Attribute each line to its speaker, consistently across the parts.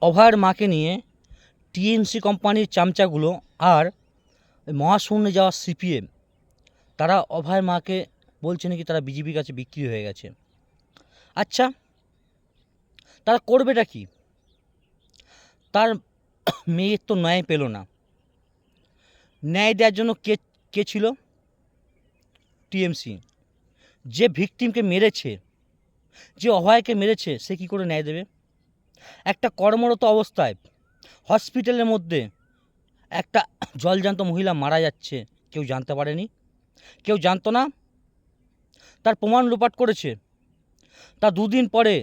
Speaker 1: অভয়ের মাকে নিয়ে টিএমসি কোম্পানির চামচাগুলো আর মহাশূন্যে যাওয়া সিপিএম তারা অভয়ের মাকে বলছে নাকি তারা বিজেপির কাছে বিক্রি হয়ে গেছে। আচ্ছা, তারা করবেটা কি? তার মেয়ের তো ন্যায় পেল না। ন্যায় দেওয়ার জন্য কে কে ছিল? টিএমসি। যে ভিকটিমকে মেরেছে, যে অভয়কে মেরেছে, সে কী করে ন্যায় দেবে? একটা কর্মরত অবস্থায় হসপিটালের মধ্যে একটা জলজান্ত মহিলা মারা যাচ্ছে, কেউ জানতে পারেনি? কেউ জানতো না? তার প্রমাণ লোপাট করেছে। তা দুদিন পরে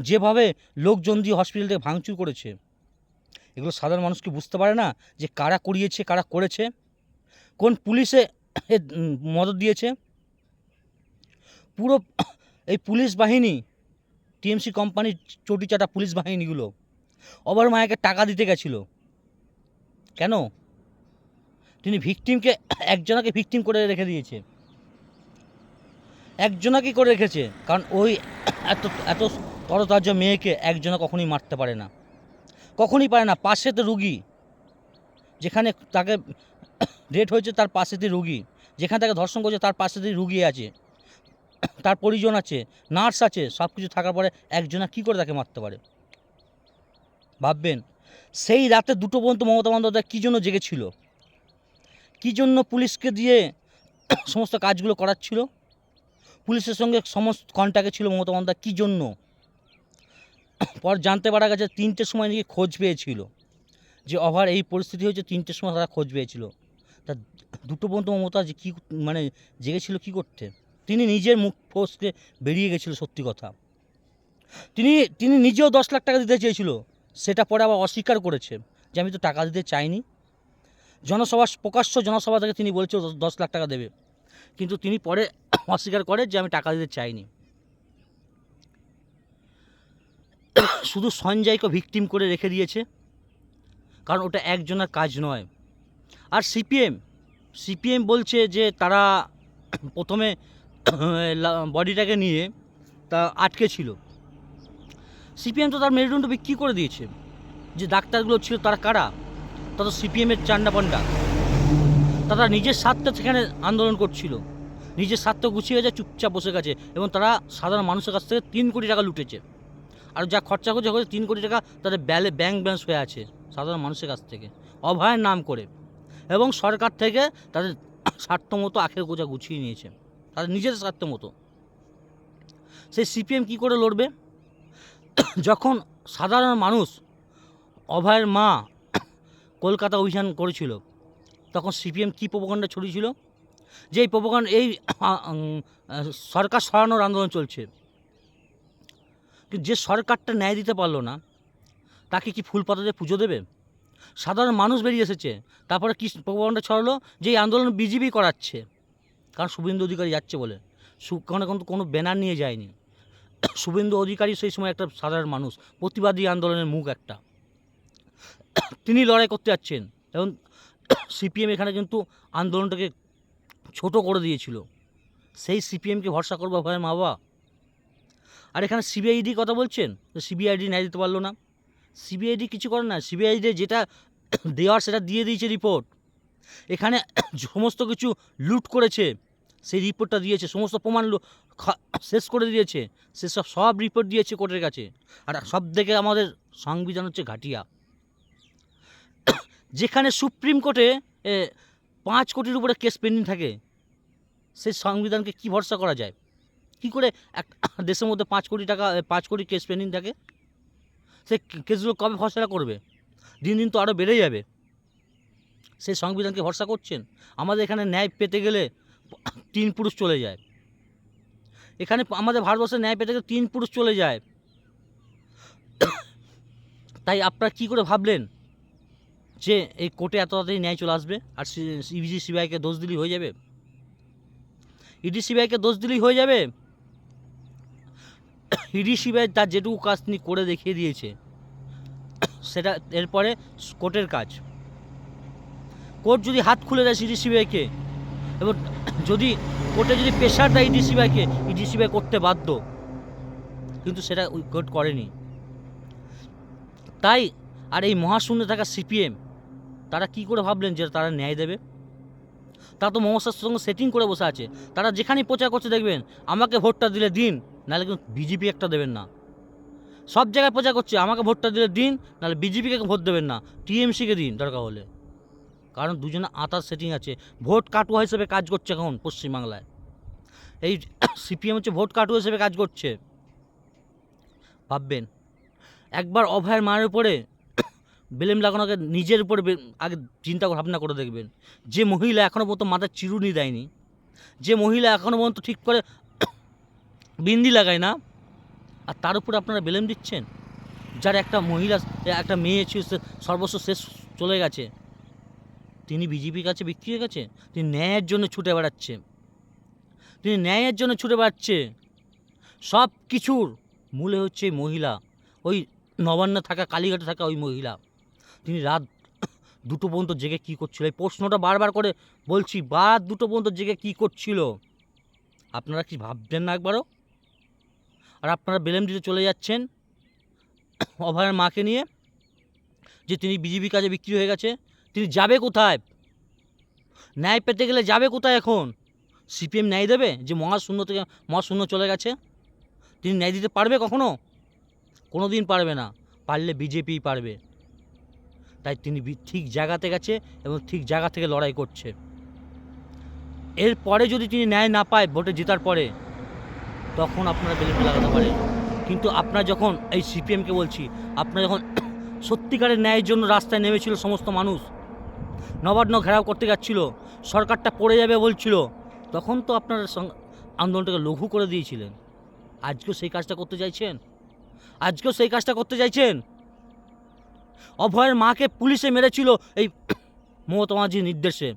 Speaker 1: যেভাবে লোকজন দিয়ে হসপিটাল থেকে ভাঙচুর করেছে, এগুলো সাধারণ মানুষ কি বুঝতে পারে না যে কারা করিয়েছে, কারা করেছে, কোন পুলিশে মদত দিয়েছে? পুরো এই পুলিশ বাহিনী, টিএমসি কোম্পানির চটিচাটা পুলিশ বাহিনীগুলো অভয়ের মায়াকে টাকা দিতে গেছিল। কেন? তিনি ভিকটিমকে একজনাকে ভিকটিম করে রেখে দিয়েছে। একজনাকে করে রেখেছে, কারণ ওই এত এত তরতাজা মেয়েকে একজনা কখনোই মারতে পারে না, কখনই পারে না। পাশেতে রুগী, যেখানে তাকে রেট হয়েছে তার পাশেতে রুগী, যেখানে তাকে ধর্ষণ করছে তার পাশেতেই রুগী আছে, তার পরিজন আছে, নার্স আছে, সব কিছু থাকার পরে একজনা কী করে তাকে মারতে পারে? ভাববেন, সেই রাতে 2টো পর্যন্ত মমতা বন্দ্যোপাধ্যায় কী জন্য জেগেছিল? কী জন্য পুলিশকে দিয়ে সমস্ত কাজগুলো করাচ্ছিল? পুলিশের সঙ্গে সমস্ত কন্ট্যাক্টে ছিল মমতা বন্দ্যোপাধ্যায় কী জন্য? পর জানতে পারা গেছে 3টের সময় নাকি খোঁজ পেয়েছিল যে অভয়ের এই পরিস্থিতি হয়েছে। 3টের সময় তারা খোঁজ পেয়েছিল। তা 2টো পর্যন্ত মমতা যে কী মানে জেগেছিল কী করতে? তিনি নিজের মুখ ফসকে বেরিয়ে গেছিল সত্যি কথা। তিনি নিজেও 10 লাখ টাকা দিতে চেয়েছিল, সেটা পরে আবার অস্বীকার করেছে যে আমি তো টাকা দিতে চাইনি। প্রকাশ্য জনসভা থেকে তিনি বলেছিল 10 লাখ টাকা দেবে, কিন্তু তিনি পরে অস্বীকার করে যে আমি টাকা দিতে চাইনি। শুধু সঞ্জয়কে ভিকটিম করে রেখে দিয়েছে, কারণ ওটা একজনের কাজ নয়। আর সিপিএম বলছে যে তারা প্রথমে বডিটাকে নিয়ে তা আটকে ছিল। সিপিএম তো তার মেরুদণ্ড বিক্রি করে দিয়েছে। যে ডাক্তারগুলো ছিল তারা কারা? তারা সিপিএমের চান্ডা পান্ডা। তারা নিজের স্বার্থে সেখানে আন্দোলন করছিল, নিজের স্বার্থ গুছিয়ে গেছে, চুপচাপ বসে গেছে, এবং তারা সাধারণ মানুষের কাছ থেকে 3 কোটি টাকা লুটেছে। আর যা খরচা করছে 3 কোটি টাকা তাদের ব্যাংক ব্যালেন্স হয়ে আছে সাধারণ মানুষের কাছ থেকে, অভয়ের নাম করে। এবং সরকার থেকে তাদের স্বার্থ মতো আখের গোজা গুছিয়ে নিয়েছে, তাদের নিজেদের স্বার্থ মতো। সেই সিপিএম কী করে লড়বে? যখন সাধারণ মানুষ, অভয়ের মা কলকাতা অভিযান করেছিল, তখন সিপিএম কী প্রোপাগান্ডা ছড়িয়েছিল? যে এই প্রোপাগান্ডা, এই সরকার সরানোর আন্দোলন চলছে। কিন্তু যে সরকারটা ন্যায় দিতে পারলো না, তাকে কি ফুল পাতা দিয়ে পুজো দেবে? সাধারণ মানুষ বেরিয়ে এসেছে, তারপরে কি প্রোপাগান্ডা ছড়ালো যে এই আন্দোলন বিজেপি করাচ্ছে, কারণ শুভেন্দু অধিকারী যাচ্ছে বলে। সুখানে কিন্তু কোনো ব্যানার নিয়ে যায়নি। শুভেন্দু অধিকারী সেই সময় একটা সাধারণ মানুষ, প্রতিবাদী আন্দোলনের মুখ একটা, তিনি লড়াই করতে যাচ্ছেন। এবং সিপিএম এখানে কিন্তু আন্দোলনটাকে ছোট করে দিয়েছিল। সেই সিপিএমকে ভরসা করবো ভয়ের মা বাবা? আর এখানে সিবিআইডি কথা বলছেন, সিবিআইডি ন্যায় দিতে পারলো না। সিবিআইডি কিছু করে না, সিবিআইডি যেটা দেওয়ার সেটা দিয়ে দিয়েছে রিপোর্ট। এখানে সমস্ত কিছু লুট করেছে, সেই রিপোর্টটা দিয়েছে, সমস্ত প্রমাণ শেষ করে দিয়েছে, সেসব সব রিপোর্ট দিয়েছে কোর্টের কাছে। আর সব থেকে আমাদের সংবিধান হচ্ছে ঘাটিয়া, যেখানে সুপ্রিম কোর্টে 5 কোটির উপরে কেস পেন্ডিং থাকে, সেই সংবিধানকে কি ভরসা করা যায়? কি করে এক দেশের মধ্যে 5 কোটি কেস পেন্ডিং থাকে? সেই কেসগুলো কবে ফয়সালা করবে? দিন দিন তো আরও বেড়ে যাবে। সেই সংবিধানকে ভরসা করছেন? আমাদের এখানে ন্যায় পেতে গেলে 3 পুরুষ চলে যায়। এখানে আমাদের ভারতবর্ষে ন্যায় পেতে গেলে 3 পুরুষ চলে যায়। তাই আপনারা কী করে ভাবলেন যে এই কোর্টে এত তাড়াতাড়ি ন্যায় চলে আসবে? আর ইডি সিবিআইকে দোষ দিলেই হয়ে যাবে? ইডি সিবিআইকে দোষ দিলেই হয়ে যাবে? ইডি সিবিআই তার যেটুকু কাজ তিনি করে দেখিয়ে দিয়েছে, সেটা এরপরে কোর্টের কাজ। কোর্ট যদি হাত খুলে দেয় ইডি সিবিআইকে, এবং যদি কোর্টে যদি প্রেশার দেয় ইডি সিবিআইকে, ইডি সিবিআই করতে বাধ্য, কিন্তু সেটা কোর্ট করেনি। তাই আর এই মহাশূন্যে থাকা সিপিএম তারা কি করে ভাবলেন যে তারা ন্যায় দেবে? তারা তো মমতার সঙ্গে সেটিং করে বসে আছে। তারা যেখানেই প্রচার করছে দেখবেন আমাকে ভোটটা দিলে দিন, নাহলে কিন্তু বিজেপি একটা দেবেন না। সব জায়গায় প্রচার করছে আমাকে ভোটটা দিলে দিন, নাহলে বিজেপিকে ভোট দেবেন না, টিএমসিকে দিন দরকার হলে। কারণ দুজনে আতার সেটিং আছে, ভোট কাটুয়া হিসেবে কাজ করছে এখন পশ্চিমবাংলায়। এই সিপিএম হচ্ছে ভোট কাটুয়া হিসেবে কাজ করছে। ভাববেন একবার অভয়ের মায়ের উপরে বেলেম লাগানোকে নিজের উপরে আগে চিন্তা ভাবনা করে দেখবেন। যে মহিলা এখনও পর্যন্ত মাথায় চিরুনি দেয়নি, যে মহিলা এখনও পর্যন্ত ঠিক করে বিন্দি লাগায় না, আর তার উপরে আপনারা বেলেম দিচ্ছেন। যার একটা মহিলা, একটা মেয়ে ছিল, সর্বস্ব শেষ চলে গেছে, তিনি বিজেপির কাছে বিক্রি হয়ে গেছে। তিনি ন্যায়ের জন্য ছুটে বেড়াচ্ছে, তিনি ন্যায়ের জন্য ছুটে বেড়াচ্ছে। সব কিছুর মূলে হচ্ছে এই মহিলা, ওই নবান্নে থাকা, কালীঘাটে থাকা ওই মহিলা। তিনি রাত 2টো পর্যন্ত জেগে কী করছিল, এই প্রশ্নটা বারবার করে বলছি, রাত 2টো পর্যন্ত জেগে কী করছিল আপনারা কি ভাববেন না একবারও? আর আপনারা বেলেম দিতে চলে যাচ্ছেন অভয়ের মাকে নিয়ে, যে তিনি বিজেপির কাজে বিক্রি হয়ে গেছে। তিনি যাবে কোথায়? ন্যায় পেতে গেলে যাবে কোথায় এখন? সিপিএম ন্যায় দেবে যে মহাশূন্য থেকে মহাশূন্য চলে গেছে? তিনি ন্যায় দিতে পারবে কখনো? কোনো দিন পারবে না। পারলে বিজেপিই পারবে। তাই তিনি ঠিক জায়গাতে গেছে এবং ঠিক জায়গা থেকে লড়াই করছে। এরপরে যদি তিনি ন্যায় না পায় ভোটে জেতার পরে, তখন আপনারা বেলেম লাগাতে পারেন। কিন্তু আপনারা যখন, এই সিপিএমকে বলছি, আপনারা যখন সত্যিকারের ন্যায়ের জন্য রাস্তায় নেমেছিল সমস্ত মানুষ, নবান্ন ঘেরাও করতে যাচ্ছিল, সরকারটা পড়ে যাবে বলছিল, তখন তো আপনারা আন্দোলনটাকে লঘু করে দিয়েছিলেন। আজকেও সেই কাজটা করতে চাইছেন? আজকেও সেই কাজটা করতে চাইছেন? অভয়ের মাকে পুলিশে মেরেছিল এই মমতা ব্যানার্জির নির্দেশে,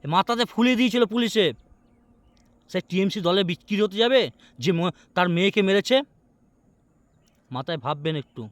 Speaker 1: মাথাতে ফুলিয়ে দিয়েছিল পুলিশে। সে টিএমসি দলে বিক্রি হতে যাবে যে তার মেয়েকে মেরেছে? মাথায় ভাববেন একটু।